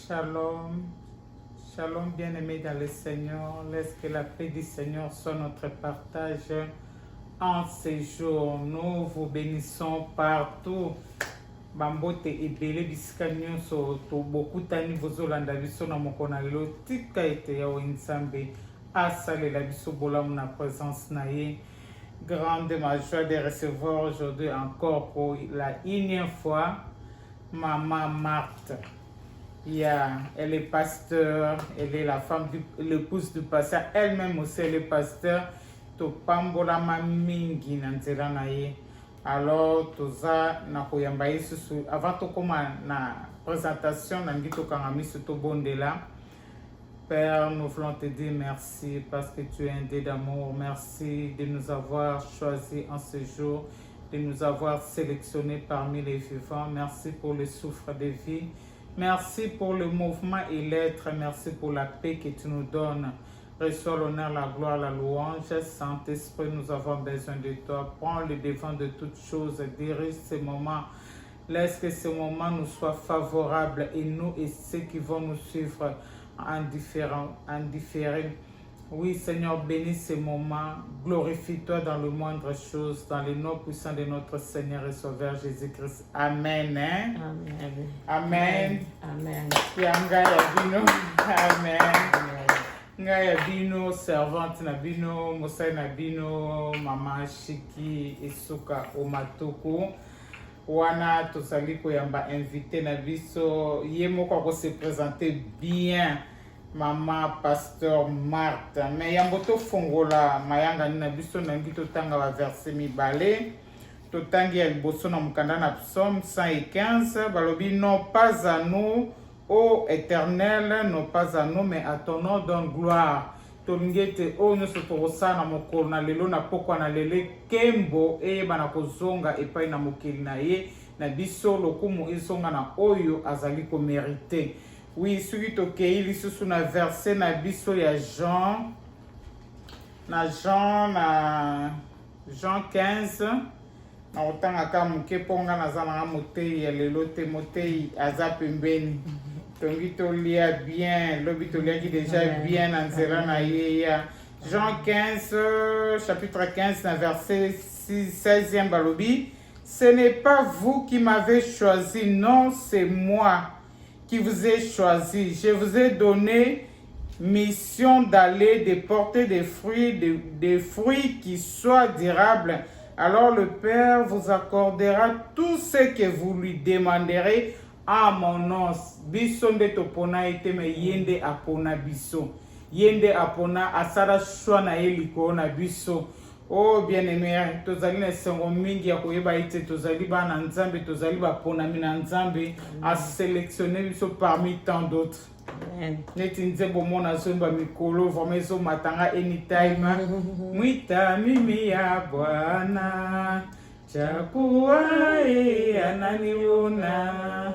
Shalom, shalom bien-aimés dans le Seigneur. Laisse que la paix du Seigneur soit notre partage en ces jours. Nous vous bénissons partout. Bambote ebele bisika nyonso to bokutani bozolanda biso na mokona lelo tika ete ya Nzambe asalela biso bolamu na présence na ye. Grande ma joie de recevoir aujourd'hui encore pour la énième fois Maman Marthe. Elle est pasteur, elle est la femme, l'épouse du pasteur, elle-même aussi elle est pasteur. To pambola mamingi na nzela na ye. Alors toza na koyamba isusu avant to koma na présentation na ngito kangami to bondela. Père, nous voulons te dire merci parce que tu es un Dieu d'amour. Merci de nous avoir choisis en ce jour, de nous avoir sélectionnés parmi les vivants. Merci pour le souffle de vie. Merci pour le mouvement et l'être. Merci pour la paix que tu nous donnes. Reçois l'honneur, la gloire, la louange. Saint-Esprit, nous avons besoin de toi. Prends le devant de toutes choses. Dirige ces moments. Laisse que ce moment nous soit favorable et nous et ceux qui vont nous suivre en différé. Oui, Seigneur, bénis ces moments. Glorifie-toi dans le moindre chose, dans le nom puissant de notre Seigneur et Sauveur Jésus-Christ. Amen. Hein? Amen. Amen. Amen. Amen. Ngaya bino, servante na bino, mosai na bino, mama Shiki Esuka Omatoko. Wana tozali koyamba invité na biso, ye moko ko se présenter bien. Maman Pasteur Marthe. Mais yamboto fongola mayanga na biso na ngito tanga wa verset mibale. Totangi ya liboso na mukanda na Psaume 115, balobi non pas à nous, ô Éternel, non pas à nous, mais à ton nom donne gloire. Tolingete o nyoso tokosala na mokolo na lelo na pokwa na lele kembo eyeba na kozonga epai na mokili na ye na biso lokumu ezonga na oyo azali komérite. Oui, celui qui est sous na verset na biso ya Jean 15 na otanga ka muke ponga na zana motei ya lelo te motei aza pembeni tongi to lia bien lobi to lia qui déjà bien na nzela na ye ya Jean 15 chapitre 15 na verset 16e balobi, ce n'est pas vous qui m'avez choisi, non, c'est moi qui vous ai choisi. Je vous ai donné mission d'aller, de porter des fruits qui soient durables. Alors le Père vous accordera tout ce que vous lui demanderez en mon nom. Biso nde topona ete me yende apona biso. Yende apona asara shwa na eliko na biso. Oh bien-aimé, tozali na sengo mingi ya koyeba ete tozali ba na Nzambe, tozali ba pona mina Nzambe a sélectionné biso parmi tant d'autres. Amen. Neti nzembo mona zomba mikolo vraiment zo matanga anytime. Mwita mimi ya Bwana chakua ananiona.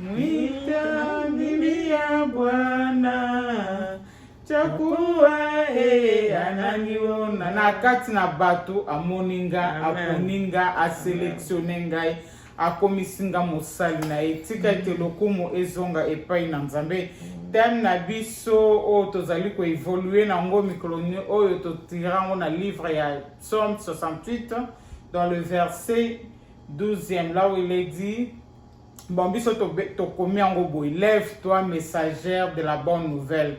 Mwita mimi ya Bwana chakua ananiona na kati na bato amoninga aponinga aselektione ngai akomisinga mosali na etika ete lokumu ezonga epai na Nzambe teme na biso oyo tozali koévolue na ngo mikolo oyo totirango na livre ya Psaume 68 dans le verset 12e là où il est dit bon biso tokomi yango boy, lève-toi messagère de la bonne nouvelle.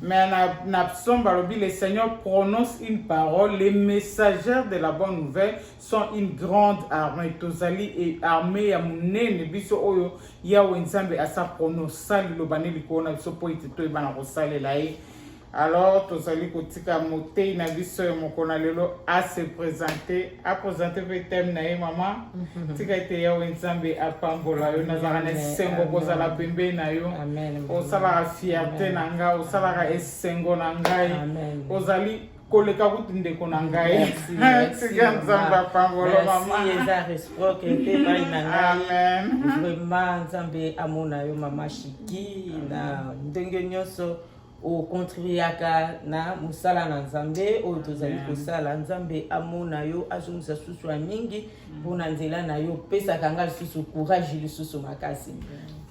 Mais na Psaume balobi, le Seigneur prononce une parole. Les messagères de la bonne nouvelle sont une grande armée. Tozali et armée ya munene biso oyo ya Nzambe asa prononcer lobane likona biso po iteto ebana kosalela ye. Alors tozali kotika motei na biso ya mokona lelo a se présenter peut-être na ye maman tika ete ya Nzambe apambola yo nazala na sengo kozala pembe na yo osala fierté na nga osala esengo na ngai ozali koleka kuti ndeko na ngai tika Nzambe apambola maman eza réciproque ete bai na ngai vraiment Nzambe amona yo mama Shiki na ndenge nyonso o contribuaka na musala na Nzambe o tozali kosala Nzambe amona yo azongisa susu mingi mpona nzela na yo pesa kanga susu courage lisusu makasi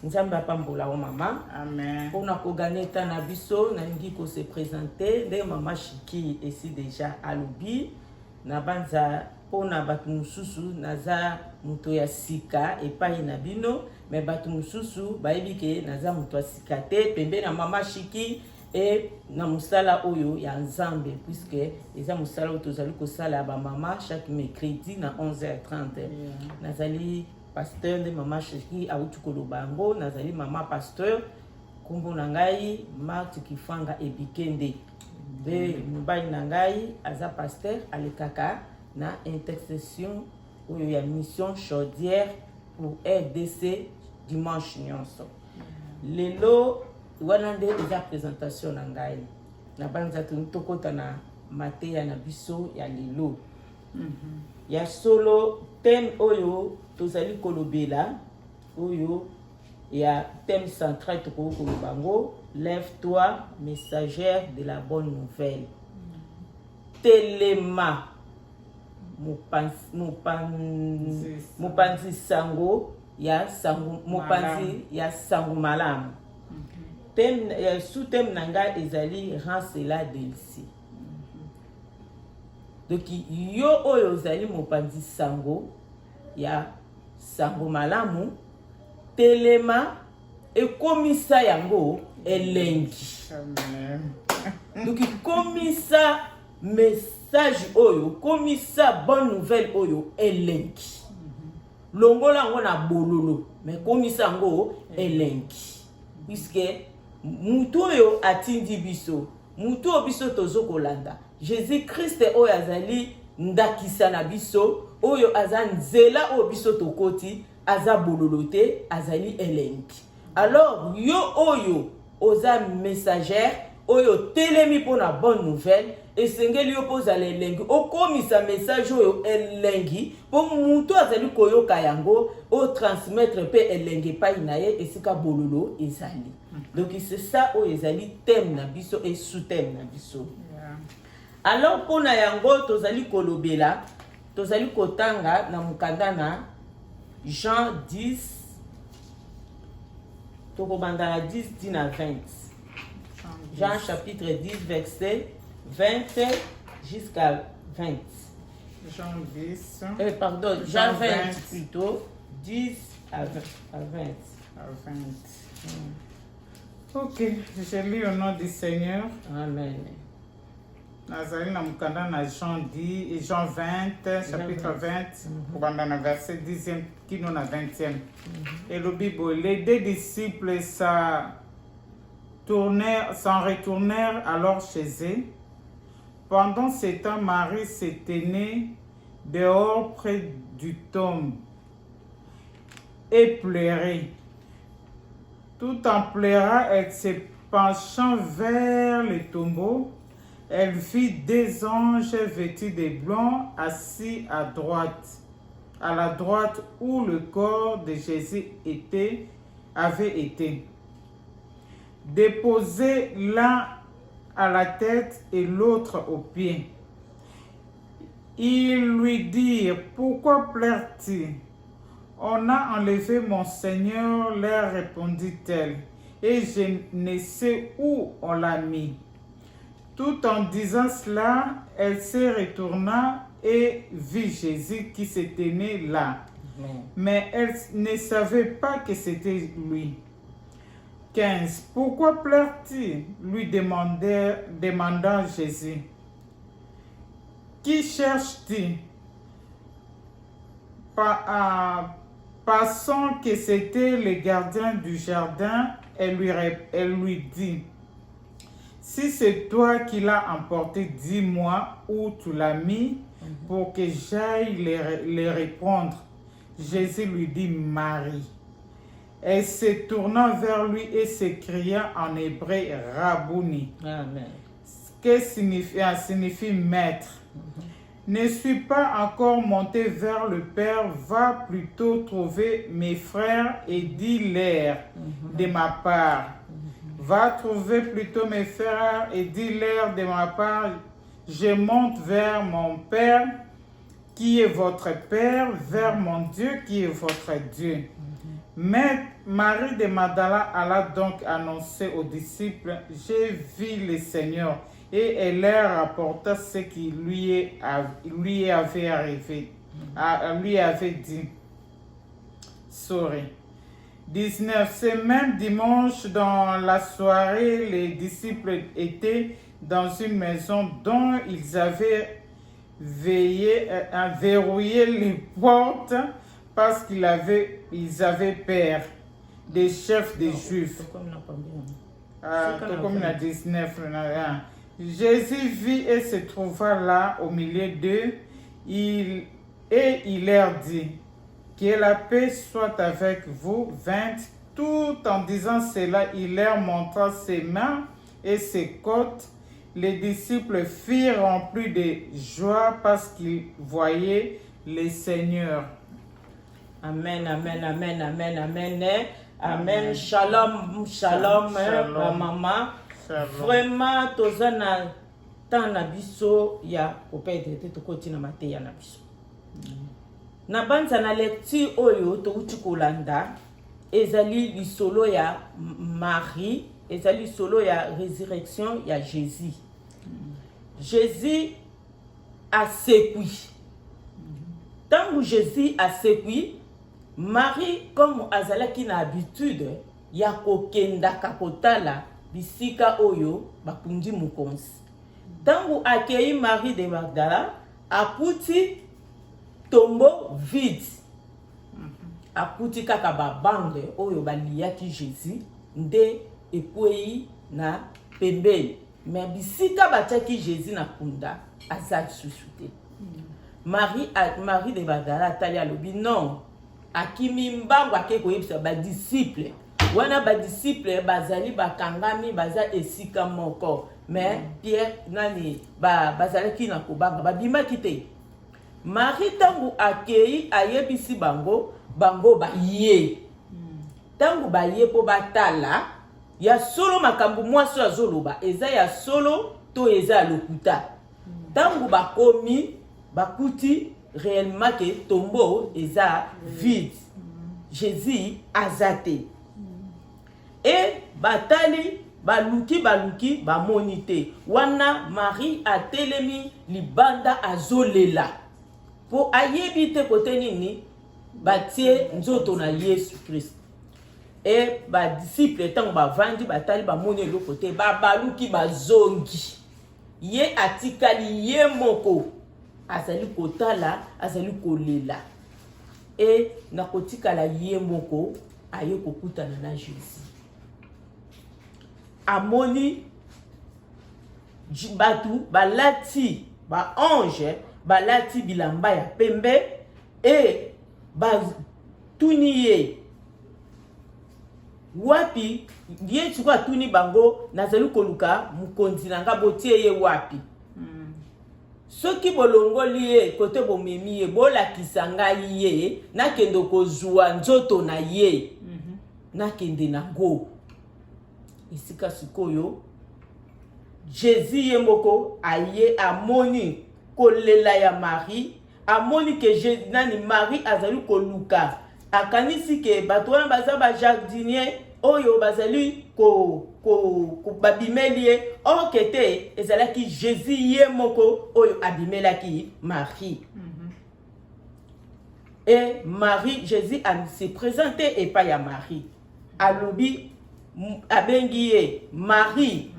nzambe apambola o mama. Amen. Pour na koganeta na biso na lingi ko se présenter de mama Chiki ici déjà à Lobi na banza pona batu mususu naza muto ya sika epai na bino mais batu mususu bayebi ke naza muto ya sika te pembe na mama Chiki et na musala oyo ya nzambe puisque eza musala oyo tozali kosala ba mama chaque mercredi na 11h30 nazali pasteur de mama Chiki autu kolobango nazali mama pasteur kombo na ngai Marthe Kifanga Ebikende de mobali na ngai aza pasteur alekaka na intercession oyo ya mission chaudière pour RDC dimanche nyonso lelo wana nde eza présentation na ngai na banza tokota na mateya na biso ya lelo ya solo thème oyo tozali kolobela oyo ya thème central tokoko kolobango lève-toi messagère de la bonne nouvelle telema mopanzi sango ya sango mopanzi ya sango malamu thème sous thème nanga ezali rend cela délicie donc yo oyo ezali mopanzi sango ya sango malamu telema ekomisa yango elengi. Amen. Donc komisa message oyo komisa bonne nouvelle oyo elengi longola ngo na bololo mais komisa ngo elengi puisque mutu oyo atindi biso mutu oyo biso tozokolanda Jésus Christ oyo azali ndakisa na biso oyo aza nzela oyo biso tokoti aza bololo te azali elengi. Alors yo oyo oza messagère oyo telemi pona bonne nouvelle esengeli yo poza elengi okomisa message oyo elengi po mutu azali koyoka yango o transmettre pe elengi epai na ye esika bololo ezali. Donc c'est ça oyo ezali thème na biso et sous-thème na biso. Alors pona yango tozali kolobela tozali kotanga na mukanda na Jean 10 tokobanda na 10 10 à 20. Jean chapitre 10 verset 20 jusqu'à 20. Jean 10. Pardon, Jean 20 plutôt 10 à 20. À 20. Ok, je lis au nom du Seigneur. Amen. Nazali na mukanda na Jean 10 et Jean 20, chapitre 20, pour na verset 10e kino na 20e. Et le Bible, les deux disciples s'en retournèrent alors chez eux. Pendant ce temps, Marie se tenait dehors près du tombe et pleurait. Tout en pleurant, elle se penchant vers le tombeau, elle vit des anges vêtus de blanc assis à la droite où le corps de Jésus avait été. Déposé l'un à la tête et l'autre aux pieds. Ils lui dirent, pourquoi pleures-tu? On a enlevé mon Seigneur, leur répondit-elle, et je ne sais où on l'a mis. Tout en disant cela, elle se retourna et vit Jésus qui se tenait là. Mais elle ne savait pas que c'était lui. 15. Pourquoi pleures-tu? Lui demanda Jésus. Qui cherches-tu? Passant que c'était le gardien du jardin, elle lui dit, si c'est toi qui l'as emporté, dis-moi où tu l'as mis pour que j'aille le répondre. Jésus lui dit, Marie. Elle se tourna vers lui et s'écria en hébreu, Rabouni. Amen. Ce qui signifie maître. Ne suis pas encore monté vers le Père, va plutôt trouver mes frères et dis-leur de ma part. Va trouver plutôt mes frères et dis-leur de ma part, je monte vers mon Père, qui est votre Père, vers mon Dieu, qui est votre Dieu. Mais Marie de Magdala alla donc annoncer aux disciples, j'ai vu le Seigneur, et elle leur rapporta ce qui lui avait arrivé, lui avait dit. 19. Ce même dimanche, dans la soirée, les disciples étaient dans une maison dont ils avaient verrouillé les portes parce qu'ils avaient peur des chefs des Juifs. Comme la 19. Jésus vit et se trouva là au milieu d'eux, et il leur dit, que la paix soit avec vous. 20. Tout en disant cela, il leur montra ses mains et ses côtes. Les disciples furent remplis de joie parce qu'ils voyaient le Seigneur. Amen, amen, amen, amen, amen. Amen. Shalom, shalom, maman. Vraiment, tozana tana biso ya kopete te koti na mateya na biso. Na banza na lecture oyo touti kolanda ezali lisolo ya Marie, ezali lisolo ya résurrection ya Jésus. Jésus a sekui. Tangu Jésus a sekui, Marie comme azalaki na habitude ya kokenda kakotala bisika oyo bakundi mukonzi. Tangu akei Marie de Magdala akuti tombeau vide. Akuti kaka babande oyo baliyaki Jésus nde ekwei na pembeni. Mais bisika batiaki Jésus na kunda azali susute. Marie de Magdala atali alobi non. Akimi mbango ake koyebisa ba disciple. Wana ba disciple bazali bakangami baza esika moko. Mais Pierre nani bazalaki na kobanga babimaki te. Marie tangu akei ayebisi bango ba ye. Tangu ba ye po batala ya solo makambu mwaso azoloba eza ya solo to eza lokuta. Tangu bakomi bakuti réellement que tombeau eza vide. Jésus azate. Et batali baluki bamonite. Wana Marie atelemi libanda azolela. Po ayebite kote nini batie nzoto na Yesu Christ. Et ba disciple tango bavandi batali bamoni lo kote baluki bazongi. Ye atikali ye moko azali kotala azali kolela. Et na kotikala ye moko aye kokutana na Jésus. Amoni batu balati ba ange balati bilamba ya pembe et ba tuniye wapi ye tsuka tuni bango nazali koluka mukonzi nanga botie ye wapi. Soki bolongoli ye kote bomemi ye bolakisa ngai ye nakende kozwa nzoto na ye nakende nango. Isika sikoyo Jésus ye moko aye amoni kolela ya Marie, amoni ke nani Marie azali koluka akanisi ke bato wana baza ba jardinier oyo bazali ko babimeli okete ezalaki Jésus ye moko oyo abimelaki Marie. Et Marie, Jésus se présenté et pas ya Marie. Alobi abengiye Marie.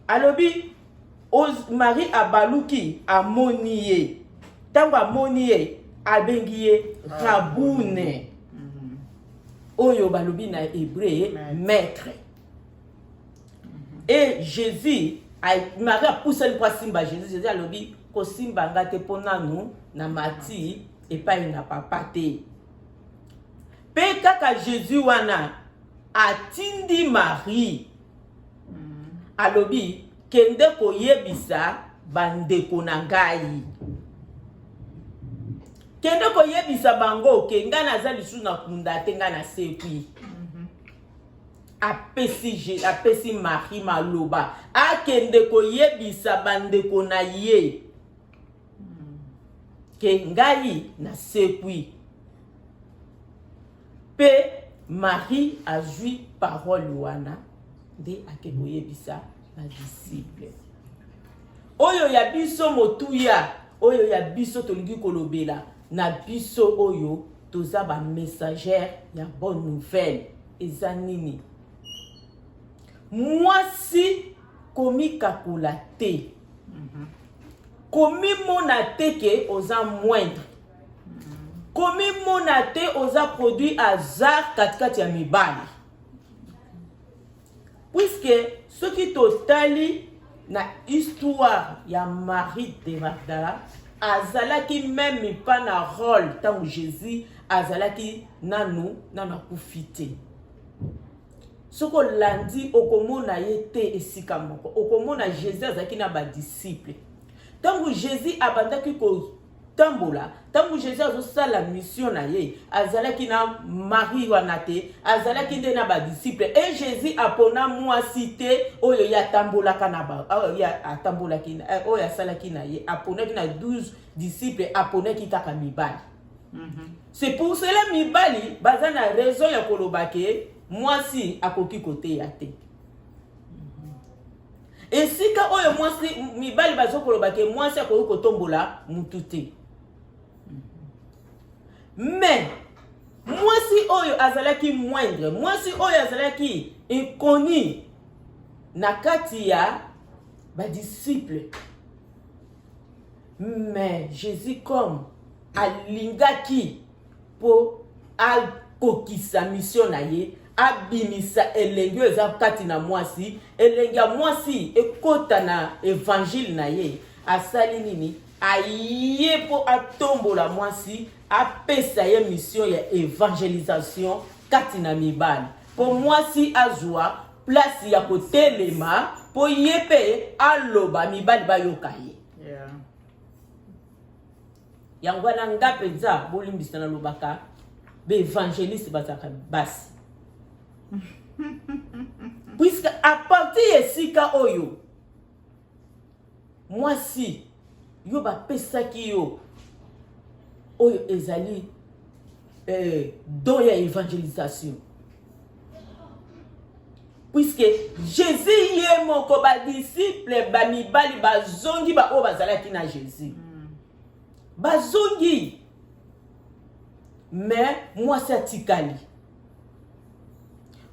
Alobi Marie abaluki amoniye. Tango amoniye abengiye Rabune. Oyo balobi na hébreu maître. Et Jésus Marie a poussé le simba Jésus alobi ko simba ngate ponanu na mati et pas na papa te. Pe kaka Jésus wana atindi Marie. Alobi kende koyebisa bandeko na ngai. Kende koyebisa bango ke nga nazali su na kunda te nga na sekwi. Apesi Marie maloba akende koyebisa bandeko na ye ke ngai na sekwi. pe Marie azwi parole wana nde akekoyebisa ba disciple. Oyo ya biso motuya, oyo ya biso tolingi kolobela na biso oyo toza ba messagère ya bonne nouvelle. Eza nini? Mwasi komi kakula te. Komi mona te ke oza moindre. Komi mona te oza produit hasard katikati ya mibali. Puisque ce qui totali na histoire ya Marie de Magdala azalaki même pas na rôle tant Jésus azalaki nanu akufite. Soko landi okomona yete esika moko okomona Jésus azalaki na ba disciple. Tangu Jésus abandaki ko tambola, tangu Jésus azosala mission na ye, azalaki na Marie wana te, azalaki nde na ba disciple. Et Jésus apona mwasi te oyo ya tambolaka na ba ya atambolaki oyo asalaki na ye, aponaki na 12 disciples, aponaki kaka mibali. C'est pour cela mibali baza na raison ya kolobake mwasi akoki kote ya te. Esika oyo mwasi mibali bazo kolobake mwasi akoki kotombola mutu te. Mais mwasi oyo azalaki moindre, mwasi oyo azalaki inconnu na kati ya ba disciple. Mais Jésus comme alingaki po akokisa mission na ye, abimisa elengi eza kati na mwasi, elengi ya mwasi ekota na évangile na ye, asali nini? Aye po atombola mwasi, apesa ye mission ya évangélisation kati na mibali. Po mwasi azwa place ya kotelema, po yepe aloba mibali bayoka ye. Yango na ngape za bolimbisa na lobaka be évangéliste bazaka basi. Puisque à partir esika oyo mwasi yo ba pesaki yo oyo ezali don ya évangélisation. Puisque Jésus ye moko ba disciple ba mibali bazongi ba o bazalaki na Jésus. Bazongi. Mais mwasi atikali.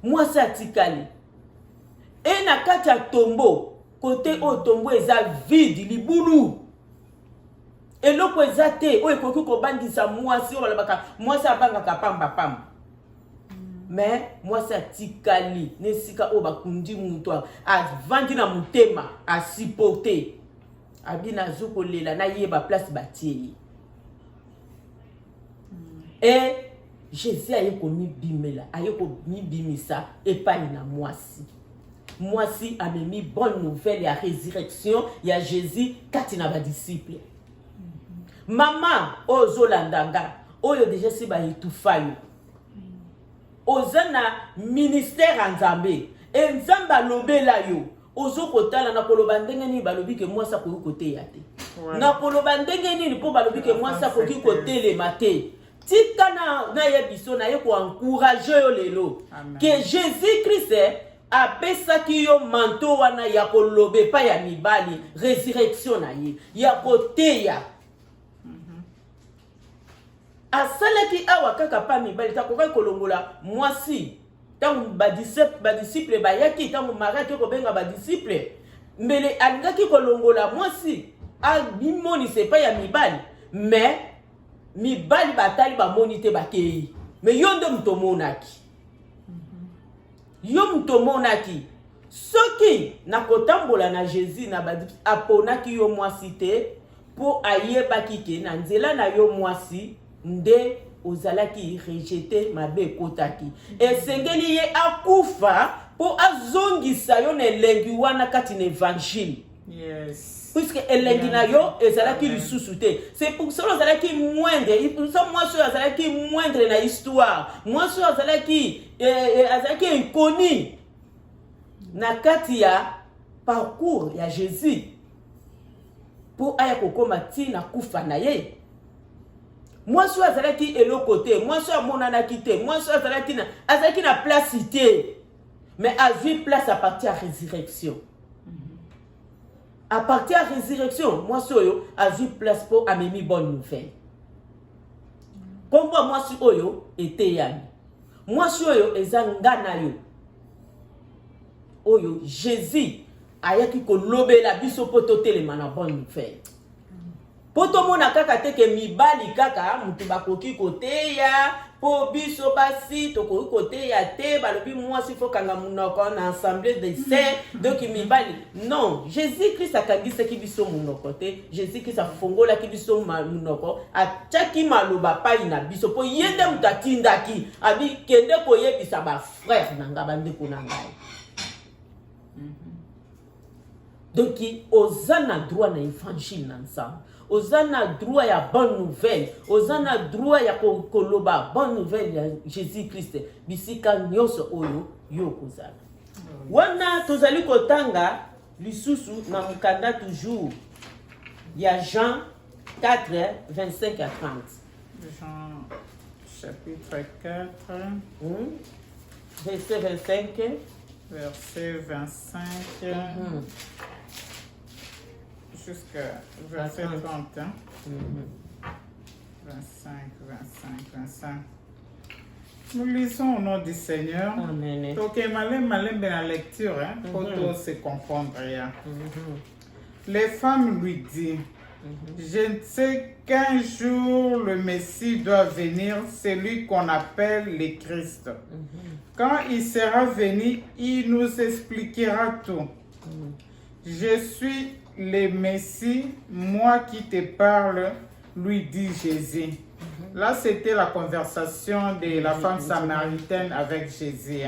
Mwasi atikali. Et na kati ya tombo, côté o tombo eza vide, libulu. Eloko eza te, o ekoki kobandisa mwasi o balabaka, mwasi abangaka pamba pamba. Mais mwasi atikali, nesika o bakundi mutu avandi na mutema, asipote. Abina zoko lela na yeba place batie. Et Jésus aye ko mi bimela, aye ko mi bimisa epai na mwasi. Mwasi amemi bonne nouvelle ya résurrection ya Jésus kati na ba disciple. Mama ozolandanga, oyo déjà si ba etufayo. Ozana ministère Nzambe, e Nzamba lobela yo. Ozo kotala na koloba ndenge ni balobi ke mwasa ko kote ya te. Na koloba ndenge ni po balobi ke mwasa ko kote mate. Tika na yebiso na ye ko encourager yo lelo que Jésus Christ a pesaki yo manto wana ya kolobe pa ya mibali résurrection na ye ya kote ya. Asalaki awa kaka pa mibali ta ko kolongola mwasi. Tango ba disciple ba yaki tango maraki ko benga ba disciple mbele alingaki kolongola mwasi a bimoni se pa ya mibali mais mibali batali ba monite bakei mais yondo mtomonaki yo mtomonaki soki na kotambola na Jésus na ba aponaki yo mwasi te po ayebaki ke na nzela na yo mwasi nde ozalaki rejeté mabe kotaki esengeli ye akufa po azongisa yo na elengi wana kati na évangile. Yes. Puisque elengi na yo ezalaki lisusu te. C'est pour ça ozalaki moindre. Moi so azalaki moindre na histoire. Moi so azalaki inconnu na kati ya parcours ya Jésus. Po aya kokoma ti na kufa na ye. Moi, je suis azalaki et l'autre côté. Moi, je suis à mon anakité. Moi, je suis azalaki na place cité. Mais à vie place à partir de la résurrection. À partir de la résurrection, moi, je suis à vie place pour amener bonne nouvelle. Comme moi, je suis oyo et yami. Moi, je suis oyo et zangana yo. Oyo, Jésus, ayaki ko lobe la biso poto telemana bonne nouvelle. Poto mona kaka teke mibali kaka mutu bakoki koteya po biso basi tokoki koteya te balobi mwasi fo kanga munoko na assemblée des saints donc mibali non Jésus Christ akangisaki biso munoko te Jésus Christ afongolaki biso munoko atiaki maloba pai na biso po yende mutu atindaki abi kende koyebisa ba frère na nga bandeko na ngai. Donc ozana droit na évangile na nzambe. Ozana droit ya bonne nouvelle. Ozana droit ya koloba bonne nouvelle ya Jésus Christ. Bisika nyonso oyo yo kozala. Wana tozali kotanga lisusu na mukanda toujours. Ya Jean 4 25 à 30. Jean chapitre 4 verset 25 verset 25 jusqu'à verset 30. 25. Nous lisons au nom du Seigneur. Amen. Donc, malin dans la lecture, pour tous se comprendre. Les femmes lui disent, je ne sais qu'un jour le Messie doit venir, celui qu'on appelle le Christ. Quand il sera venu, il nous expliquera tout. Je suis le Messie, moi qui te parle, lui dit Jésus. Là, c'était la conversation de la femme samaritaine avec Jésus.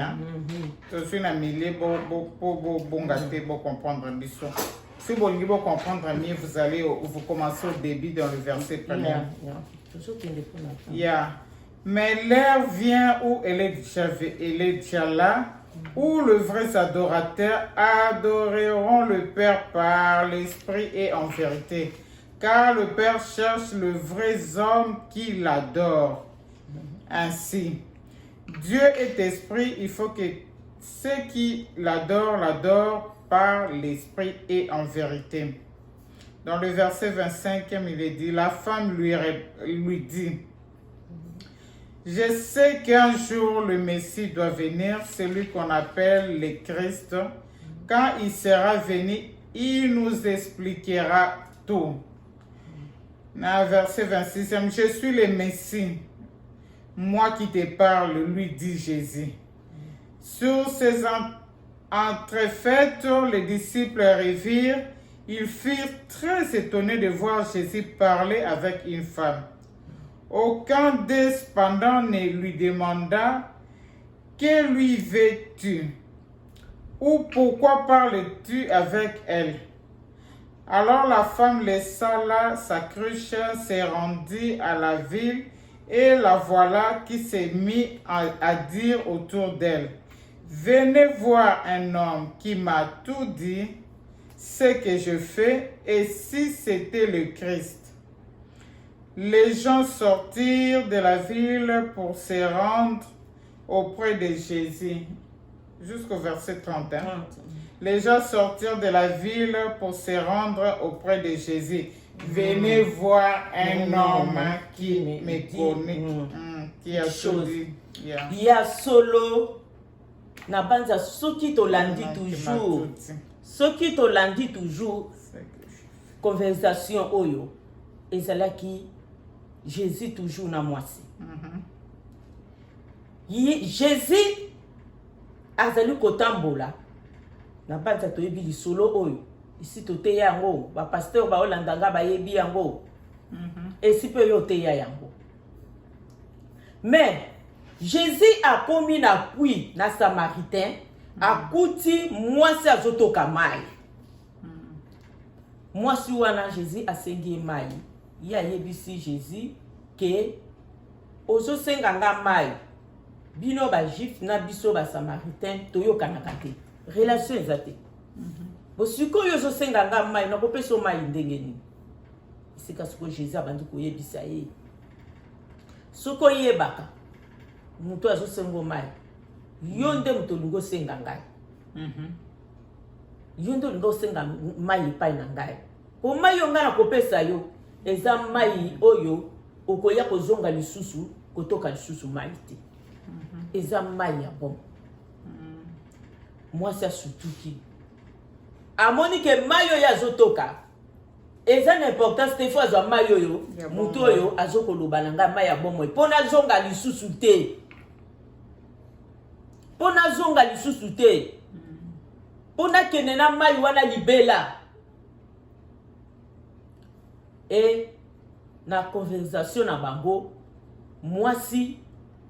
Je suis un milieu pour comprendre. Si vous voulez comprendre mieux, vous commencez au début dans le verset premier. Mais l'heure vient où elle est déjà là, où les vrais adorateurs adoreront le Père par l'Esprit et en vérité. Car le Père cherche le vrai homme qui l'adore. Ainsi, Dieu est esprit, il faut que ceux qui l'adorent par l'Esprit et en vérité. Dans le verset 25, il est dit, la femme lui dit, je sais qu'un jour le Messie doit venir, celui qu'on appelle le Christ. Quand il sera venu, il nous expliquera tout. Dans le verset 26, je suis le Messie, moi qui te parle, lui dit Jésus. Sur ces entrefaites, les disciples revirent. Ils furent très étonnés de voir Jésus parler avec une femme. Aucun d'eux, cependant, ne lui demanda « Que lui veux-tu » ou « Pourquoi parles-tu avec elle ?» Alors la femme laissa là sa cruche, se rendit à la ville, et la voilà qui s'est mis à dire autour d'elle « Venez voir un homme qui m'a tout dit, ce que je fais, et si c'était le Christ. » Les gens sortirent de la ville pour se rendre auprès de Jésus. Jusqu'au verset 31. Les gens sortirent de la ville pour se rendre auprès de Jésus. Venez voir un homme qui me connaît, qui a choisi. Il y a solo, na banza soki to landi toujours. Soki to landi toujours. Conversation oyo. Ezalaki Jésus toujours na mwasi. Jésus azali kotambola. Na banza toyebi lisolo oyo. Ici tote yango, ba pasteur ba olandanga ba yebi yango. Et si peu yo te yango. Mais Jésus a commis na pui na samaritain, a kuti mwasi azotoka mai. Mwasi wana Jésus a sengi mai. Ya yebisi Jésus que ozo senganga mai. Bino ba juif na biso ba samaritain toyoka na kate. Relation ezate. Bosiko yo zo senganga mai na kopeso mai ndenge ni. Sika siko Jésus abandi koyebisa ye. Soko yebaka. Mutu azo sengo mai. Yonde mutu lungo senga ngai. Yonde lungo senga mai pai na ngai. Po mai yo ngana kopesa yo. Eza mai oyo okoya kozonga lisusu kotoka lisusu mai te. Eza mai ya bon. Moi ça sutuki. Amoni ke mai yo ya zotoka. Eza n'importance te fois zo mai yo mutu oyo azokoloba nanga mai ya bon moi. Pona zonga lisusu te. Pona zonga lisusu te. Pona kenena mai wana libela. Et na conversation na bango mwasi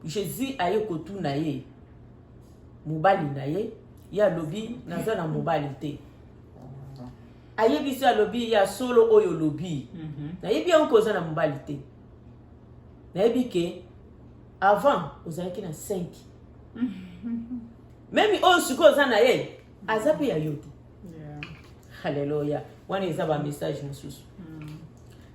Jésus aye kotuna ye mobali na ye ya lobi naza na mobali te aye biso ya lobi ya solo oyo lobi na ye bien ko na mobali te na ye bike avant ozalaki na 5 même oyo siko za na ye azape ya yote Alléluia wana eza ba message mususu.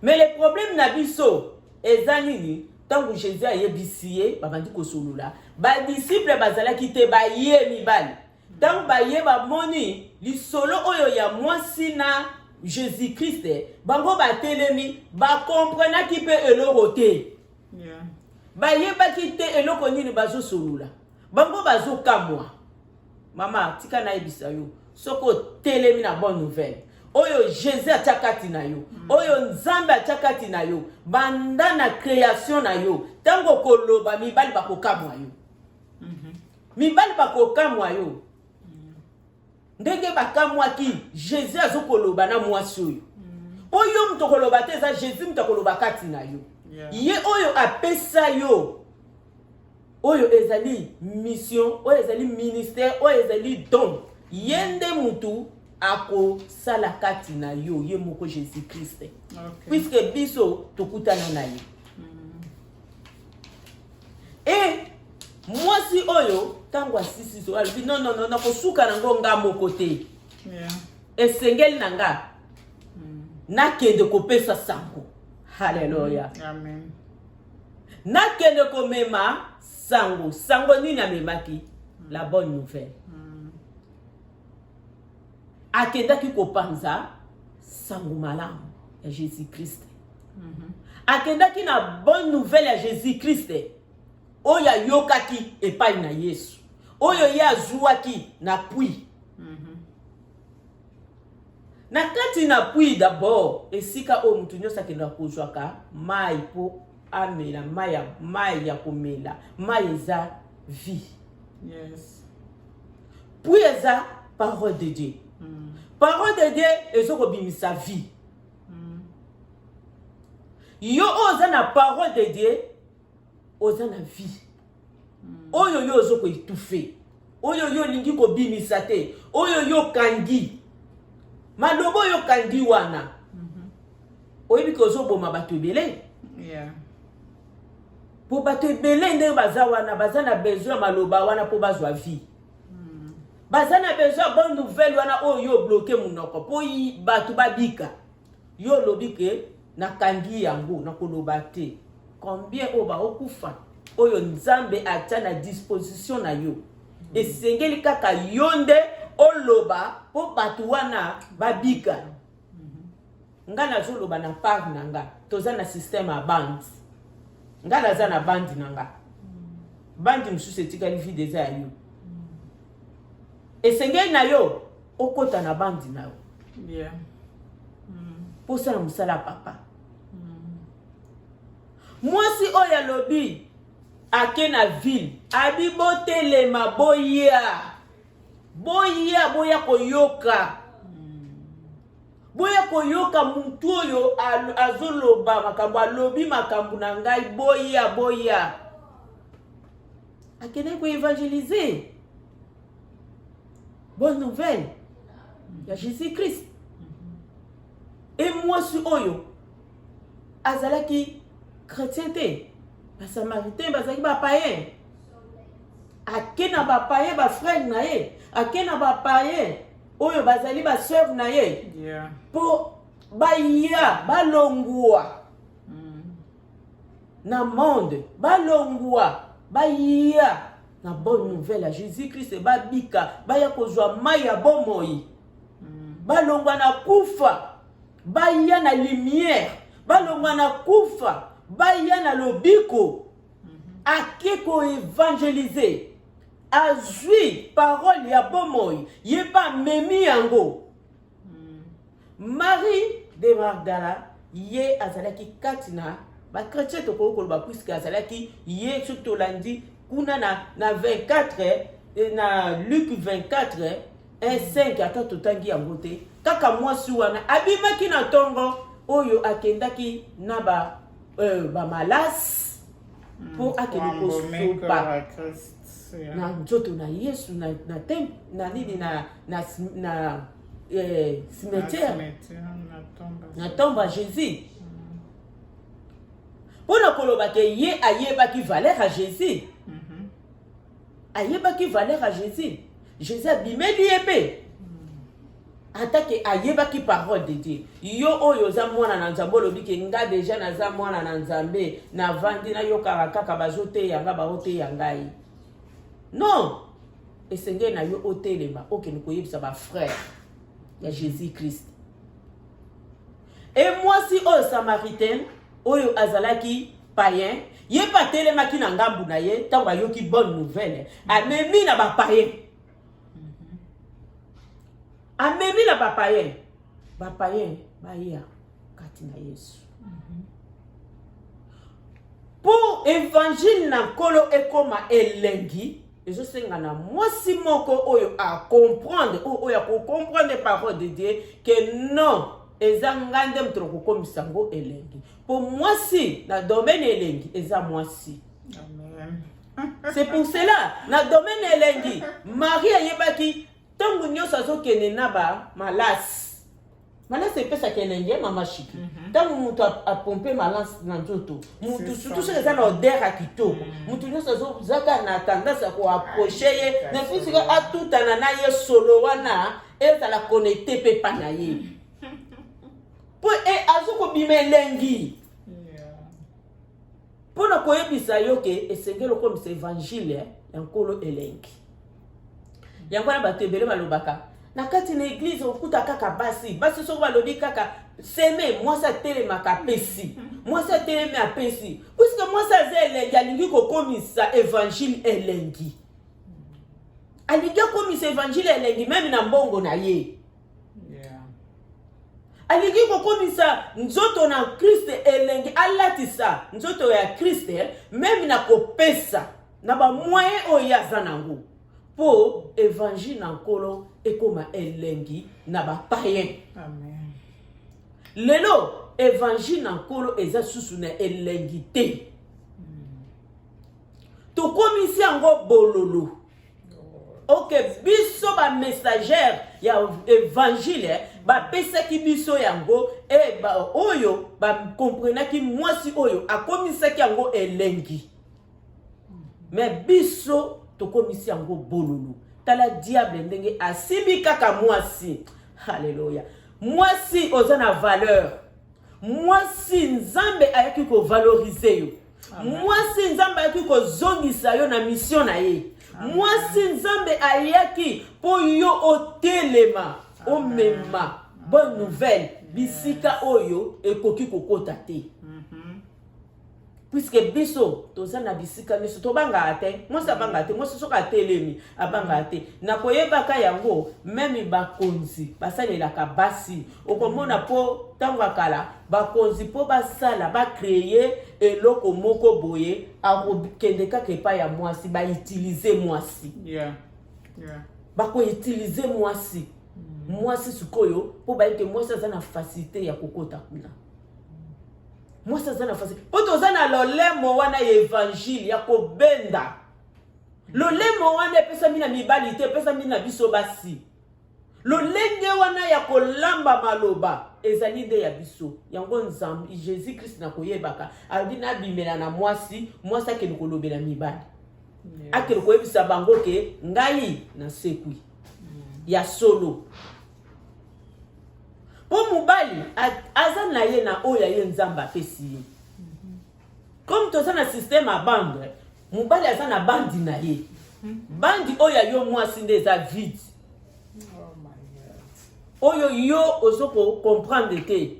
Mais le problème na biso ezanini tangu Jésus ayebisiye babandi kosolula ba disciple bazalaki te ba ye mibali tangu ba ye ba moni lisolo oyo ya mwasi na Jésus Christ bango ba telemi ba comprenaki pe eloko te ba ye ba kite eloko nini bazo solula bango bazo kamwa mama tika na yebisa yo soko telemi na bonne nouvelle oyo Jésus atakati na yo oyo Nzambe atakati na yo banda na création na yo tango koloba mibali bakokamwa yo mibali bakokamwa yo ndenge bakamwaki Jésus azokoloba na mwasi oyo oyo mtokoloba te za Jésus mtokoloba kati na yo ye oyo apesa yo oyo ezali mission oyo ezali ministère oyo ezali don yende mutu ako sala kati na yo ye moko Jésus Christ puisque biso tokutana na ye et mwasi oyo tango asisi so albi non kosuka na ngonga moko te esengeli nanga nakende kopesa sango. Hallelujah. Amen. Nakende komema sango nini amemaki la bonne nouvelle. Akendaki kopanza sango malamu ya Jésus Christ. Akendaki na bonne nouvelle ya Jésus Christ. Oya yokaki epai na Yesu. Oyo ya zuwaki na pui. Na kati na pui d'abord esika o mutu nyosa kenda kozwaka mai po amela mai ya komela mai eza vie. Yes. Pui eza parole de Dieu. Parole de Dieu ezoko bimisa vie. Yo oza na parole de Dieu oza na vie. Oyo yo ozoko itufe. Oyo yo lingi ko bimisa te. Oyo yo kangi. Malobo yo kangi wana. Oyebi ko ozoboma bato ebele. Yeah. Po bato ebele nde baza wana baza na besoin maloba wana po bazwa vie. Baza na besoin bonne nouvelle wana oyo yo bloqué munoko po bato babika. Yo lobike na kangi yango na koloba te. Combien oba okufa oyo Nzambe atia na disposition na yo. Esengeli kaka yonde oloba po batu wana babika. Ngana zo loba na part nanga toza na système a band. Ngana za na band nanga. Band msusu etika livi deza yo. Esengeli na yo okota na band na yo. Yeah. Posa na musala papa. Mwasi oya lobi ake na ville abi botelema boya koyoka boya koyoka muntu oyo azoloba makambo alobi makambo na ngai boya akene ko évangéliser bonne nouvelle ya Jésus Christ. Et mwasi oyo azalaki chrétien te ba samaritain bazaki ba païen akena ba païen ba frère na ye akena ba païen oyo bazali ba sœur na ye Yeah. po ba ya ba longwa na monde balongwa baya na bonne nouvelle à Jésus-Christ babika baya kozwa mai ya bomoi balongwa na kufa baya na lumière balongwa na kufa baya na lobiko akeko évangéliser azwi parole ya bomoi yeba memi yango Marie de Magdala ye azalaki katina ba chrétien to ko ba puisque azalaki ye surtout lundi kuna na 24 na Luc 24 5 ata totangi yango te kaka mwasi wana abimaki na tongo oyo akendaki na ba malasi pour akende kosopa na nzoto na Yesu na tem na nini na cimetière na tombe à Jésus pour na koloba ke ye ayebaki valeur à Jésus ayebaki valeur à Jésus Jésus abimeli ebe atake ayebaki parole de Dieu yo oyo za mwana na nzambe lobike nga déjà na za mwana na nzambe na vandi na yo kaka bazote yanga baote yangai non esenge na yo otelema okene koyebisa ba frère ya Jésus-Christ et moi si oyo samaritaine oyo azalaki païen ye patelemaki na ngambu na ye tango ayoki bonne nouvelle amemi na ba païen amemi na ba païen baya kati na Yesu pour évangile na nkolo ekoma elengi ezosenga na mwasi moko oyo a comprendre oyo a comprendre parole de Dieu que non eza ngande mtro kokomisa ngo elengi pour mwasi na domaine elengi eza mwasi. Amen. C'est pour cela na domaine elengi Marie ayebaki tangu nyonso azokende na ba malasi epesa kelenge mama shiki tangu mutu a pomper malasi na nzoto mutu surtout ce eza na odeur ya kitoko mutu nyonso azozaka na tendance ya koapprocher ye na fisika atutana na ye solo wana ezala connecté pe pa na ye po azokobima elengi mpona koyebisa yo ke esengeli okomisa évangile ya nkolo elengi yango na bato ebele balobaka na kati na église okuta kaka basi soko balobi kaka seme mwasi atelemaka apesi mwasi atelemi apesi puisque mwasi aza elengi alingi kokomisa évangile elengi alingi akomisa évangile elengi meme na mbongo na ye alingi kokomisa nzoto na Kristo elengi alatisa nzoto ya Kristo meme na kopesa na ba moyen oyo aza nango po évangile na nkolo ekoma elengi na ba païen. Amen. Lelo évangile na nkolo eza susu na elengi te. Tokomisi yango bololo. Ok, biso ba messagère ya évangile ba pesaki biso yango oyo ba comprenaki mwasi oyo akomisaki yango elengi. Mais biso tokomisi yango bololo tala diable ndenge asibi kaka mwasi. Haleluya. Mwasi oza na valeur. Mwasi nzambe ayaki ko valoriser yo. Mwasi nzambe ayaki ko zongisa yo na mission na ye. Mwasi nzambe ayaki po yo otelema omema bonne nouvelle bisika oyo ekoki kokota te. Puisque biso toza na bisika biso tobanga ate mwasi abanga ate mwasi soka telemi abanga ate na koyebaka yango meme bakonzi basalelaka basi okomona po tango akala bakonzi po basala ba créer eloko moko boye akokende kaka epa ya mwasi ba utiliser mwasi bako utiliser mwasi mwasi sikoyo po baike mwasi aza na facilité ya kokota kuna mwasi aza na facilité po toza na lolemo wana évangile ya kobenda lolemo wana epesami na mibali te epesami na biso basi lolenge wana ya kolamba maloba ezali nde ya biso yango nzambe Jésus Christ na koyebaka alobi na bimela na mwasi mwasi akende kolobela mibali akende koyebisa bango ke ngai na sekwi ya solo po mobali aza na ye na oyo ye nzambe apesi ye comme toza na système à bande mobali aza na bandi na ye bandi oyo ya yo mwasi nde eza vide oyo yo ozoko comprendre te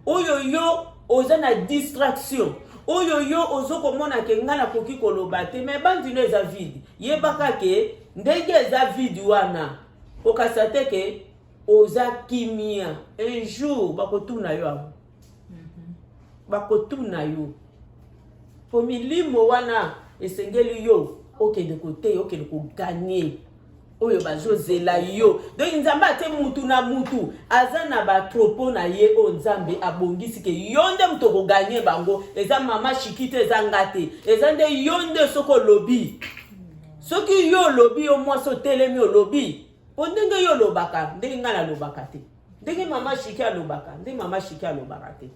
oyo yo oza na distraction oyo yo ozoko mona ke nga nakoki koloba te mais bandi no eza vide yebaka ke ndenge eza vide wana okasa te ke oza kimia un jour bakotuna yo aho bakotuna yo po milimo wana esengeli yo okende kote okende koganye oyo bazozela yo donc nzambe ate mutu na mutu aza na batropo na ye o nzambe abongisi ke yo nde mutu okoganye bango eza mama shikite eza nga te eza nde yo nde soko lobi soki yo lobi yo mwasi otelemi olobi po ndenge yo lobaka ndenge nga nalobaka te ndenge mama shiki alobaka ndenge mama shiki alobaka te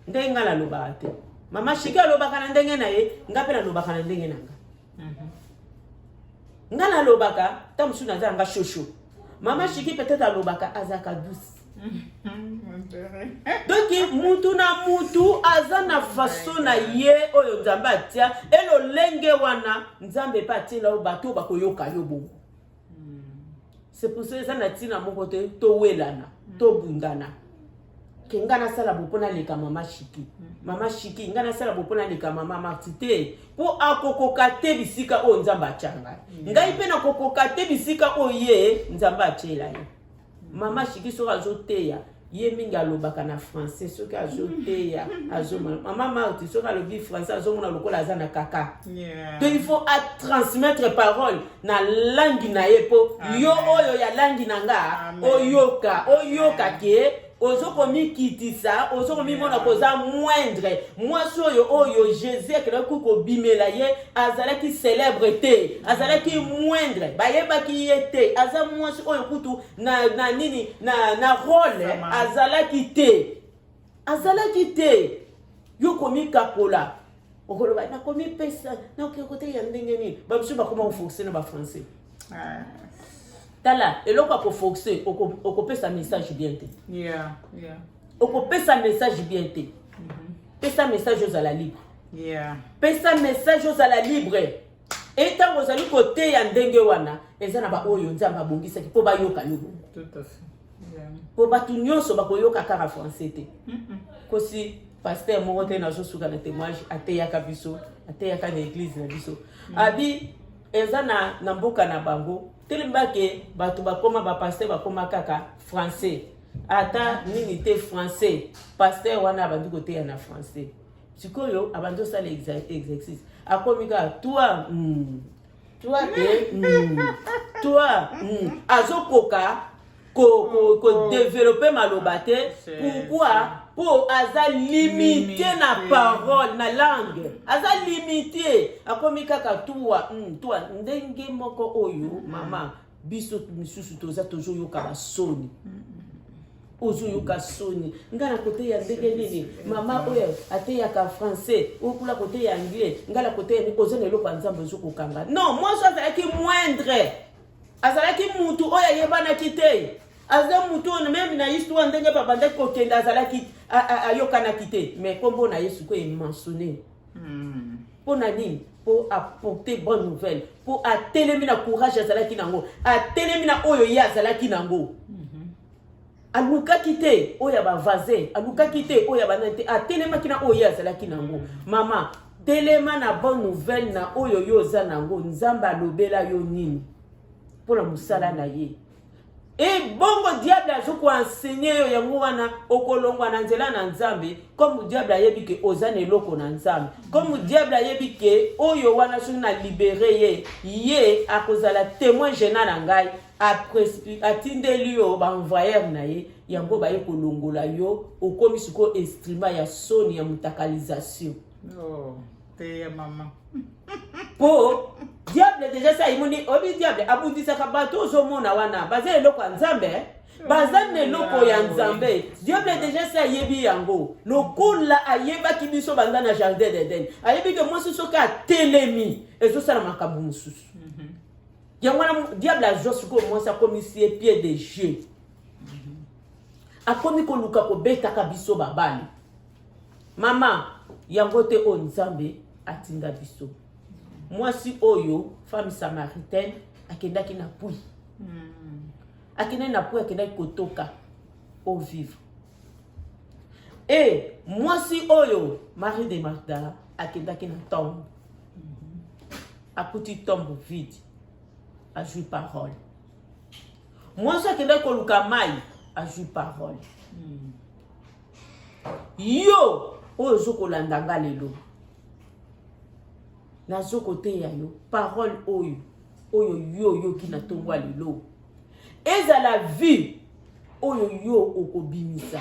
ndenge nga nalobaka te mama shiki alobaka na ndenge na ye nga mpe nalobaka na ndenge na nga nga nalobaka ta mosusu naza nga shosho mama shiki peut-être alobaka azaka douce donc mutu na mutu aza na façon na ye oyo nzambe atia elolenge wana nzambe pa atina o bato bakoyoka yo bongo c'est pour ça eza na ntina moko te towelana tobundana ke nga nasala bopona leka mama shiki nga nasala bopona leka mama marti te po akokoka te bisika oyo nzambe atianga ngai mpe nakokoka te bisika oyo ye nzambe atiela ye mama shiki soki azoteya ye mingi alobaka na français soki azoteya mama marti soki alobi français azomona lokola aza na kaka donc il faut transmettre parole na langi na ye po yo oyo ya langi na nga oyoka ke ozoko mikitisa ozoko mimona koza moindre mwasi oyo Jésus akelaki kobimela ye azalaki célèbre te azalaki moindre bayebaki ye te aza mwasi oyo kutu na nini na rôle azalaki te yo komikakola okoloba nakomipesa nakokote ya ndenge nini babiso bakoma kofonctionner na bafrançais tala eloko akofonctionner okopesa message bien te okopesa message bien te pesa message ozala libre pesa message ozala libre etango ozali koteya ndenge wana eza na baoyo nzambe abongisaki mpo bayoka yo po bato nyonso bakoyoka kaka français te kosi pasteur moko te nazosuka na témoignage ateyaka biso ateyaka na église na biso abi eza na mboka na bango telembake bato bakoma bapasteur bakoma kaka français ata nini te français pasteur wana abandi koteya na français sikoyo abandi osala exercice akomi kaka toi azokoka ko développer maloba te pourquoi pour aza limité na parole na langue aza limité akomi kaka toi ndenge moko oyo mama biso misusu toza tozoyoka basoni ozoyoka soni ngala kote ya ndenge nini mama oyo ateyaka français okula kote ya anglais ngala kote ya ozana eloko nzambe ezokokanga non moi ça azalaki moindre azalaki mutu oyo ayebanaki te aza mutu ono même na histoire ndenge babandaki kokende azalaki ayokanaki te mais kombo na yesu ko ementionné pona nini pour apporter bonne nouvelle pour atelemi na courage azalaki nango atelemi na oyo ye azalaki nango alukaki te oyo bavase alukaki te oyo banante atelemaki na oyo ye azalaki nango mama telema na bonne nouvelle na oyo yo oza nango nzambe alobela yo nini mpona mosala na ye et bongo diable azoko enseigner yo yango wana okolongwa na nzela na nzambe comme diable ayebi ke oza na eloko na nzambe comme diable ayebi ke oyo wana soki na libere ye akozala témoin gênant na ngai atindeli yo baenvoyeur na ye yango baye kolongola yo okomi siko instrument ya soni ya mutakalisation te mama po diable déjà ça imoni obi diable abundisaka bato ozomona wana baza eloko ya nzambe baza na eloko ya nzambe diable déjà ça yebi yango lokola ayebaki biso banza na jardin d'Eden ayebi ke mwasi soki atelemi ezosala makambo mosusu yango wana diable azosiko mwasi akomisi ye pied de jeu akomi koluka kobetaka biso babali Maman, yango te o Nzambe atinda biso. Mwasi oyo, femme samaritaine, akendaki na pui. Akendaki na pui, akendaki kotoka au vivre. Et mwasi oyo, Marie de Martha, akendaki na tombe. Akuti tombe vide. A joué parole. Mwasi akendaki koluka mai, a joué parole. Yo, oyo zokolanda nga lelo. Nazo kote ya yo, parole oyo, yo ki na tongwa lelo. Eza la vie, yo okobimisa.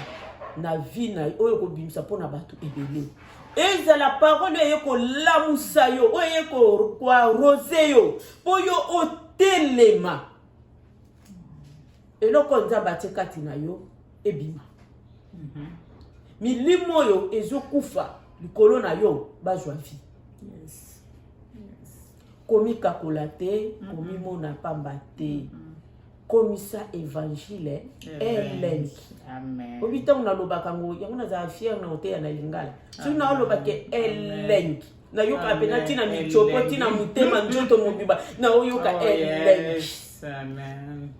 Na vie na oyo okobimisa pona batu ebele. Eza la parole yo ko lamusa yo, oyo ko arrose yo, po yo otelema. Eloko Nzambe atie kati na yo, ebima. Milimo yo ezokufa, likolo na yo, bazwa vie. Komi kakolate, komi mona pamba te. Komi sa évangile, elenki. Amen. Obita una lobaka ngo, yango na za fier na ote ya na lingala. Si una lobake elenki. Na yoka pena tina michopo, tina mutema njoto mobiba. Na oyoka elenki. Amen.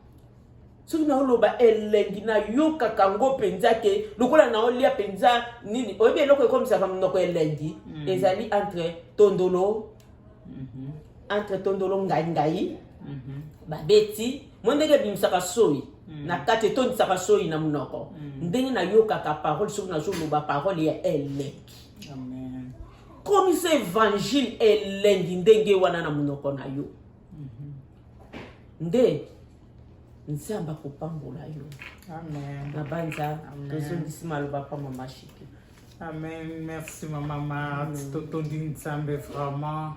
Soki na oloba elengi na yoka kango penza ke lokola na olia penza nini oyebi eloko ekomisa munoko elengi ezali entre tondolo ngai babeti mondenge bimisaka soyi na kati tondisaka soyi na munoko ndenge na yoka ka parole soki na zoloba parole ya elengi. Amen. Komisa évangile elengi ndenge wana na munoko na yo nde Nzamba kopambola yo. Amen. Na banza, tozongisi maloba pa Mama Shiki. Amen. Merci Maman Marthe. Totondi Nzambe vraiment.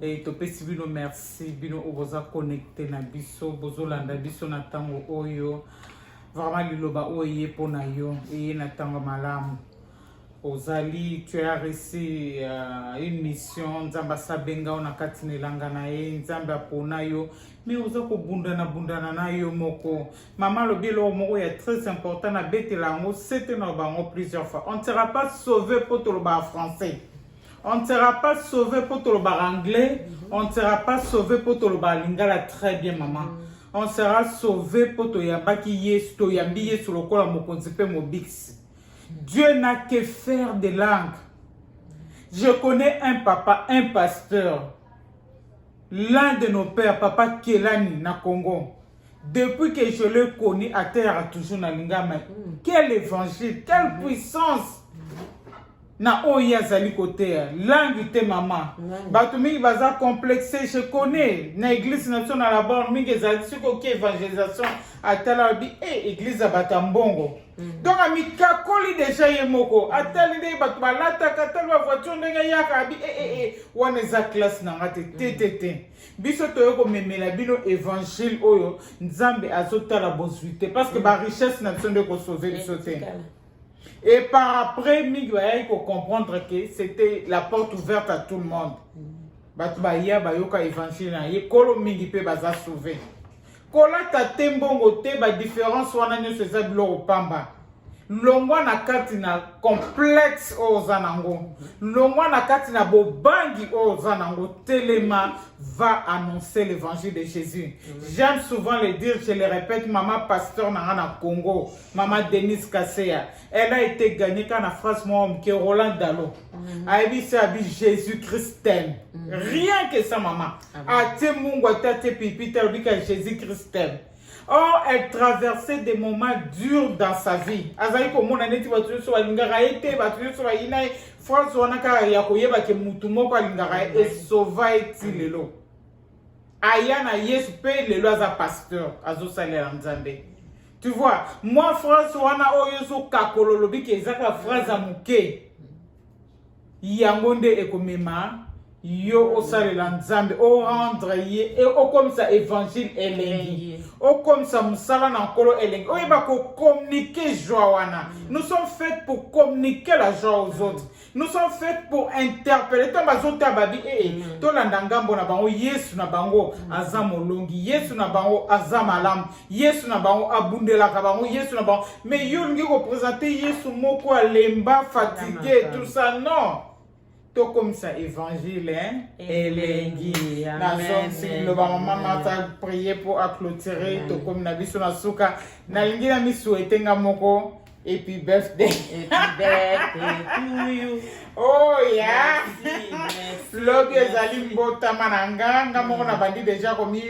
Et topesi bino merci bino oboza connecté na biso, bozolanda biso na tango oyo. Vraiment liloba oye pona yo et na tango malamu. Ozali, tu as reçu une mission, Nzamba sabenga ona kati nelanga na ye, Nzamba apona yo, mais oza ko bundana na yo moko. Maman lobilo moko est très important na betela ngo, c'était na bango plusieurs fois. On ne sera pas sauvé pour tout le bas français. On ne sera pas sauvé pour tout le bas anglais, on ne sera pas sauvé pour tout le bas lingala très bien maman. On sera sauvé pour to yambaki yes, to yambi yes lo kola mokonzi pe mobix. Dieu n'a que faire des langues. Je connais un papa, un pasteur. L'un de nos pères, papa Kelani, na Congo. Depuis que je l'ai connu à terre, toujours na Lingama. Quel évangile, quelle puissance. Na oya zali côté. Langue te maman. Batumi baza complexé, je connais. Na église nationale à la borne, mingi zali suko ki évangélisation. Atala bi, église à Batambongo. Donc ami kakoli déjà yemoko atali de batu balata katala voiture ndenge yaka bi wana za classe na ngate tttt biso toyoko memela bino évangile oyo Nzambe azotala bonsuite parce que ba richesse na biso ndeko sauver biso te. Et par après mingi bayai ko comprendre que c'était la porte ouverte à tout le monde. Batu baya bayoka évangile na ye kolo mingi pe baza sauver. Kolata tembongo te ba différence wana nyo seza biloko pamba. Longwa na kati na complexe ozanango. Longwa na kati na bobangi ozanango. Telema va annoncer l'évangile de Jésus. J'aime souvent le dire, je le répète, maman pasteur na Congo, maman Denise Kasseya. Elle a été gagnée quand la phrase moi que Roland Dalo. Aïbi c'est abi Jésus-Christ t'aime. Rien que ça maman. Ate mungu ate pipi tel Jésus-Christ t'aime. Oh, elle traversait des moments durs dans sa vie. Azaï ko mona neti batu so balingaka ete batu so bayina France wana ka ya koyeba ke mutu moko alingaka e sauva eti lelo. Aya na Yesu pe lelo aza pasteur azo salela Nzambe. Tu vois, moi France wana oyo so kakolo lobi ke ezaka phrase amuke. Yango nde ekomema yo osalela nzambe o rendre ye et o comme ça évangile elengi o comme ça musala na nkolo elengi o yeba ko communiquer joie wana. Nous sommes faits pour communiquer la joie aux autres. Nous sommes faits pour interpeller to bazota babi to landa ngambo na bango Yesu na bango aza molongi, Yesu na bango aza malamu, Yesu na bango abundela ka bango, Yesu na bango mais yo ngi ko présenter Yesu moko alemba fatigué tout ça non. Tout comme ça évangile elengi na zonsi lo ba mama ta prier pour clôturer to comme na biso na suka na lingi na mi souhaiter nga moko et puis birthday to you. Oh yeah, l'autre ezali mbota mananga nga moko na bandi déjà komi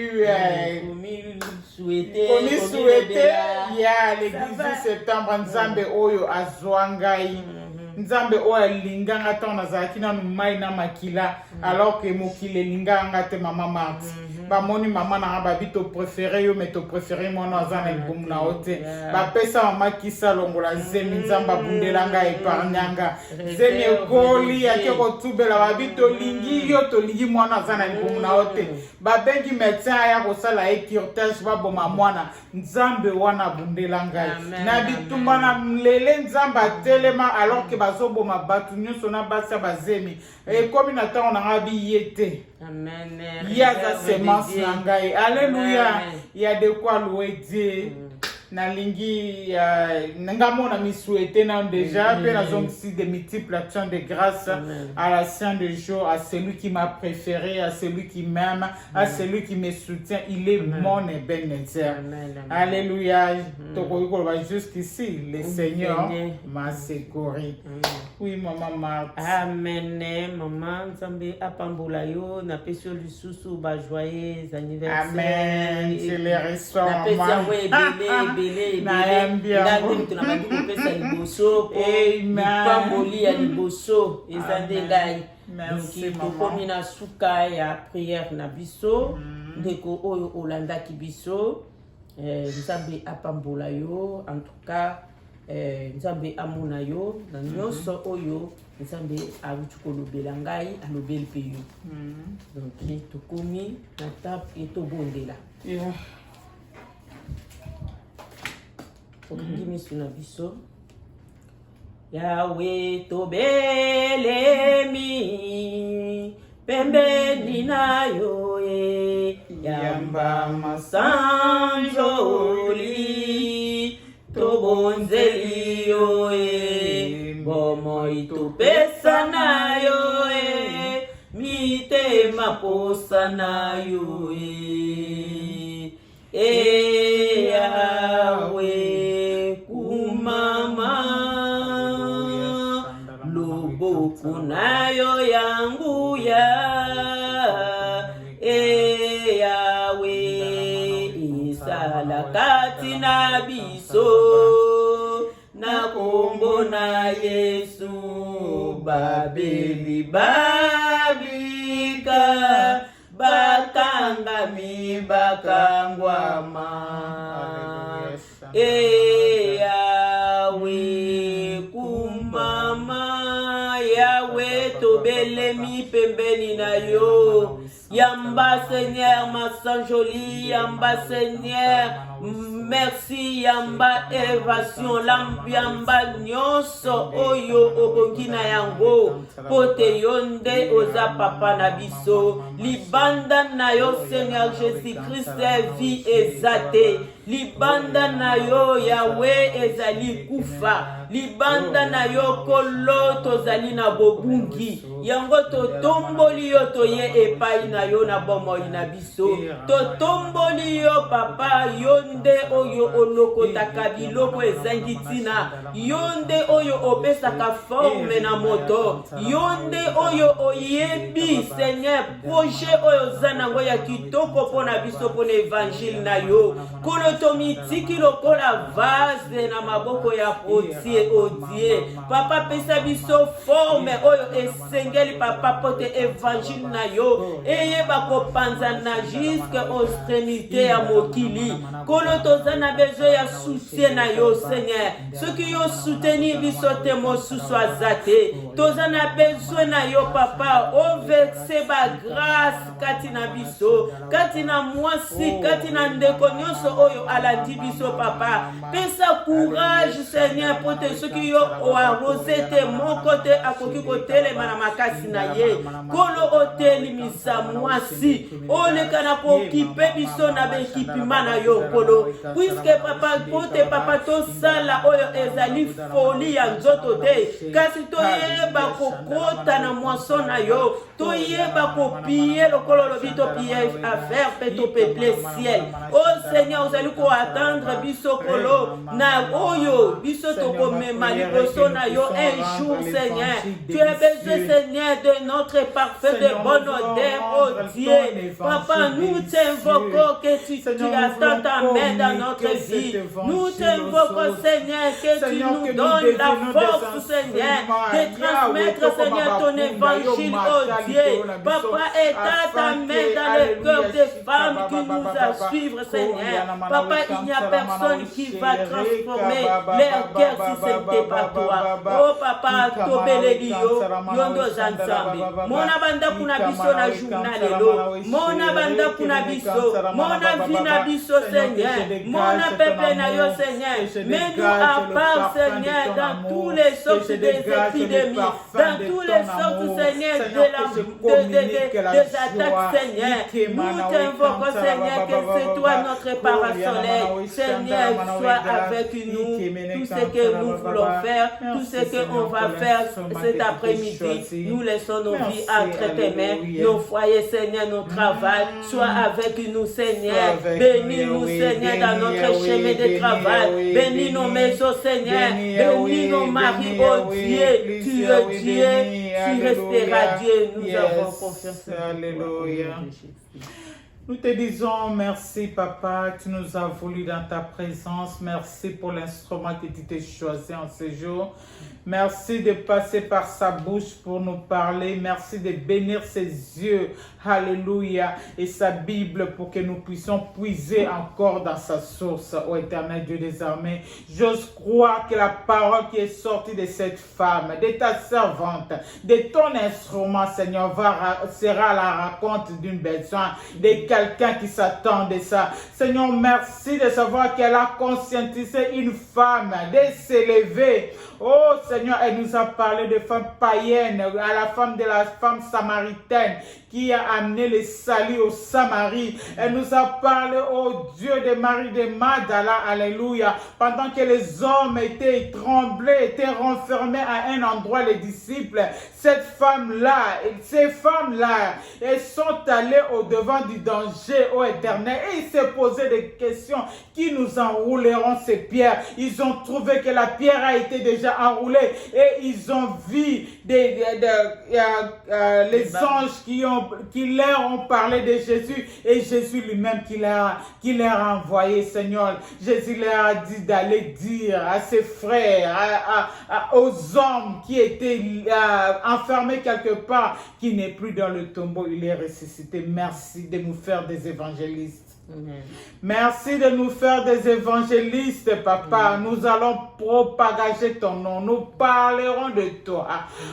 souhaiter ya l'église de septembre nzambe oyo azwangai nzambe oyo linganga ta nazalaki na mai na makila alors que mokile linganga te mama Marthe bamoni mama na babi to préféré yo mais to préféré mwana azana ibumu na ote bapesa mama kisa longola zemi nzamba bundelanga epargnanga zemi ekoli ake kotubela babi to lingi yo to lingi mwana azana ibumu na ote babengi médecin aya kosala écurtage baboma mwana nzambe wana bundelanga na bitumba na mlele nzamba telema alors que bazoboma batu nyonso na basa bazemi ekomi na tango na ngabi yete. Amen. Yaza semence nangai. Alléluia. Il y a de quoi louer Dieu. Na lingi ngamona mi souhaiter na déjà pe na zomsi de multiples actions de grâce à la Sainte de jour, à celui qui m'a préféré, à celui qui m'aime, à celui qui me soutient. Il est mon Ebenezer. Alléluia. Jusqu'ici le Seigneur m'a secouru. Oui maman Marthe. Amen. Maman Nzambe apambola yo na pesio lisusu ba joyeux anniversaire. Amen. Je les reçois. Na pesio tuna manduku pesa liboso po pamboli ya liboso ezande ngai merci tokomi na suka ya prière na biso ndeko oyo olandaki biso nzambe apambola yo en tout cas nzambe amona yo na nyonso oyo nzambe awuti kolobela ngai alobeli mpe yo donc tokomi na table etobondela Okingimisu na biso Yawe tobelemi pembeni na yo yamba masanjoli tobonzeli yo bomo itopesa na yo mitema posa na yo Yawe loboko nayo yangu ya Yawe isala kati na biso na kombo na Yesu babeli babika bakangami bakangwama Yawe kumama Yawe tobelemi pembeni na yo Yamba Seigneur masanjoli Yamba Seigneur merci Yamba évasion Yamba nyonso oyo obongi na yango pote yonde oza papa na biso libanda na yo Seigneur Jésus-Christ vie ezate libanda na yo Yawe ezali kufa libanda na yo kolo tozali na bobungi yango totomboli yo toye epai na yo na bomoi na biso totomboli yo papa yonde oyo olokotaka biloko ezangi tina yonde oyo opesaka forme na moto yonde oyo oyebi Seigneur projet oyo zanango ya kitoko pona biso pona évangile na yo kolo tomitiki lokola vase na maboko ya potier Dieu, oh Dieu. Papa, pesa biso forme, oyo esengeli papa pote évangile na yo. Eye bako panzana jusqu'à extrémité ya mokili. Kolo tozana besoin ya soutien na yo, Seigneur. Ceux qui ont soutenu biso te mosusu azate. Tozana besoin na yo, papa. O vexe ba grâce katina biso. Katina mwasi, katina ndeko nyonso oyo alandi biso, papa. Pesa courage, Seigneur, pour ceux qui ont arrosé te mon côté à koki kotele mana makasi na ye. Kolo hôtel misa mwasi. Ole kana ko kipe biso na bekipi mana yo kolo. Puisque papa pote papa to sala oyo ezali folie ya nzoto te. Kasi to yeba kokota na moisson na yo. To yeba ko piller le kolo lo bito piller à faire peto peuple ciel. Oh Seigneur, vous allez ko attendre biso kolo na oyo biso to ko mema liboso na yo un jour, Seigneur. Tu as besoin, Seigneur, de notre parfait de bonne odeur, oh Dieu. Papa, nous t'invoquons que tu attends ta main dans notre vie. Nous t'invoquons, Seigneur, que tu nous donnes la force, Seigneur, de transmettre, Seigneur, ton évangile, oh Dieu. Papa, étends ta main dans le cœur des femmes qui nous a suivre, Seigneur. Papa, il n'y a personne qui va transformer leur cœur si ce n'était pas toi. Oh papa, tobeleli yo, yondo zanzambe. Mona banda kuna biso na journal lelo. Mona banda kuna biso. Mona vina biso, Seigneur. Mona peuple na yo, Seigneur. Mais nous à part, Seigneur, dans tous les sortes des épidémies, dans tous les sortes, Seigneur, des attaques, Seigneur. Nous t'invoquons, Seigneur, que c'est toi notre parent soleil. Seigneur, sois avec nous. Tout ce que nous voulons faire, tout ce qu'on va faire cet après-midi, nous laissons nos vies entre tes mains, nos foyers, Seigneur, nos travail. Sois avec nous, Seigneur. Bénis-nous, Seigneur, dans notre chemin de travail. Bénis nos maisons, Seigneur. Bénis nos maris, oh Dieu. Tu es Dieu, tu resteras Dieu. Nous avons confiance. Alléluia. Nous te disons merci, Papa, tu nous as voulu dans ta présence. Merci pour l'instrument que tu t'es choisi en ce jour. Merci de passer par sa bouche pour nous parler. Merci de bénir ses yeux. Alléluia. Et sa Bible pour que nous puissions puiser encore dans sa source. Ô éternel Dieu des armées, j'ose croire que la parole qui est sortie de cette femme, de ta servante, de ton instrument, Seigneur, sera la raconte d'une besoin, de quelqu'un qui s'attend de ça. Seigneur, merci de savoir qu'elle a conscientisé une femme de s'élever. Oh Seigneur, elle nous a parlé de femmes païennes, à la femme de la femme samaritaine qui a amené le salut au Samarie. Elle nous a parlé, oh Dieu, de Marie de Magdala, alléluia. Pendant que les hommes étaient tremblés, étaient renfermés à un endroit, les disciples, cette femme-là, ces femmes-là, elles sont allées au-devant du danger, ô Éternel, et ils se posaient des questions. Qui nous enrouleront ces pierres? Ils ont trouvé que la pierre a été déjà enroulée et ils ont vu les anges qui leur ont parlé de Jésus et Jésus lui-même qui leur a envoyé, Seigneur. Jésus leur a dit d'aller dire à ses frères, aux hommes qui étaient enfermés quelque part, qui n'est plus dans le tombeau, il est ressuscité. Merci de nous faire des évangélistes. Amen. Merci de nous faire des évangélistes, Papa. Amen. Nous allons propager ton nom. Nous parlerons de toi.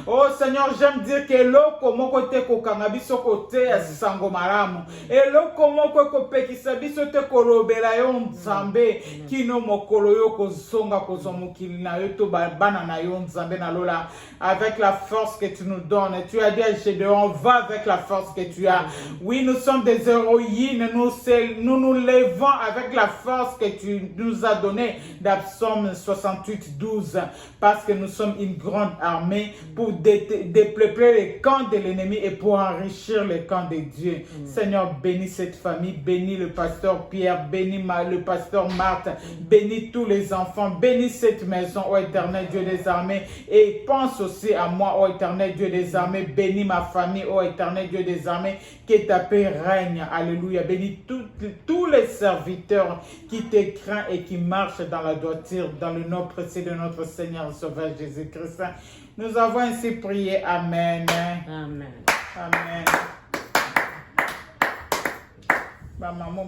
Oh Seigneur, j'aime dire que l'oko moko te kokangabiso kote sango malamu. Et l'oko moko kopekisa biso te kolobela yo nzambe kino mokolo yo kozonga kozomukili na yo to bana na yo nzambe na lola avec la force que tu nous donnes. Tu as dit à Gédéon, on va avec la force que tu as. Oui, nous sommes des héroïnes. Nous nous levons avec la force que tu nous as donnée dans Psaume 68, 12, parce que nous sommes une grande armée pour dépeupler les camps de l'ennemi et pour enrichir les camps de Dieu. Seigneur, bénis cette famille, bénis le pasteur Pierre, bénis le pasteur Marthe, bénis tous les enfants, bénis cette maison, ô éternel Dieu des armées, et pense aussi à moi, ô éternel Dieu des armées, bénis ma famille, ô éternel Dieu des armées, que ta paix règne, alléluia, bénis tous les serviteurs qui te craignent et qui marchent dans la droiture, dans le nom précieux de notre Seigneur et Sauveur Jésus-Christ. Nous avons ainsi prié. Amen. Amen. Amen. Maman,